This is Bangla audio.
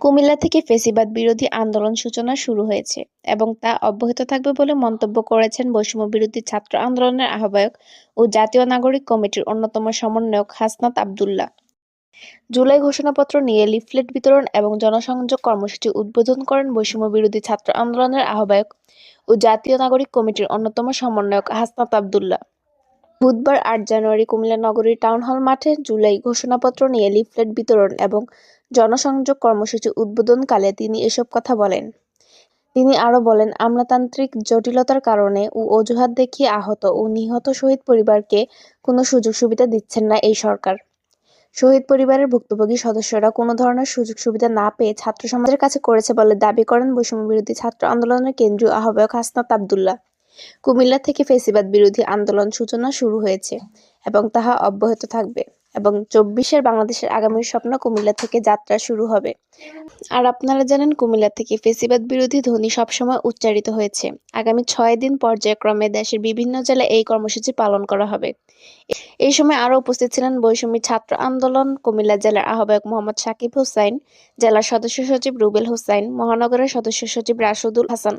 কুমিল্লা থেকে ফ্যাসিবাদ বিরোধী আন্দোলন সূচনা শুরু হয়েছে এবং তা অব্যাহত থাকবে বলে মন্তব্য করেছেন বৈষম্য বিরোধী ছাত্র আন্দোলনের আহ্বায়ক ও জাতীয় নাগরিক কমিটির অন্যতম সমন্বয়ক হাসনাত আব্দুল্লাহ। জুলাই ঘোষণাপত্র নিয়ে লিফলেট বিতরণ এবং জনসংযোগ কর্মসূচি উদ্বোধন করেন বৈষম্য বিরোধী ছাত্র আন্দোলনের আহ্বায়ক ও জাতীয় নাগরিক কমিটির অন্যতম সমন্বয়ক হাসনাত আব্দুল্লাহ। বুধবার ৮ জানুয়ারি কুমিল্লা নগরীর টাউন হল মাঠে জুলাই ঘোষণাপত্র নিয়ে লিফলেট বিতরণ এবং জনসংযোগ কর্মসূচি উদ্বোধনকালে তিনি এসব কথা বলেন। তিনি আরও বলেন, আমলাতান্ত্রিক জটিলতার কারণে ও অজুহাত দেখিয়ে আহত ও নিহত শহীদ পরিবারকে কোনো সুযোগ সুবিধা দিচ্ছেন না এই সরকার। শহীদ পরিবারের ভুক্তভোগী সদস্যরা কোনো ধরনের সুযোগ সুবিধা না পেয়ে ছাত্র সমাজের কাছে করেছে বলে দাবি করেন বৈষম্যবিরোধী ছাত্র আন্দোলনের কেন্দ্রীয় আহ্বায়ক হাসনাত আব্দুল্লাহ। কুমিল্লা থেকে ফ্যাসিবাদ বিরোধী আন্দোলন সূচনা শুরু হয়েছে এবং তাহা অব্যাহত থাকবে এবং ২৪-এর বাংলাদেশের আগামীর স্বপ্ন কুমিল্লা থেকে যাত্রা শুরু হবে। আর আপনারা জানেন, কুমিল্লা থেকে ফ্যাসিবাদ বিরোধী ধ্বনি সবসময় উচ্চারিত হয়েছে। আগামী ৬ দিন পর্যায়ক্রমে দেশের বিভিন্ন জেলায় এই কর্মসূচি পালন করা হবে। এই সময় আরও উপস্থিত ছিলেন বৈষম্যী ছাত্র আন্দোলন কুমিল্লা জেলার আহ্বায়ক মোহাম্মদ সাকিব হোসাইন, জেলার সদস্য সচিব রুবেল হোসাইন, মহানগরের সদস্য সচিব রাশেদুল হাসান।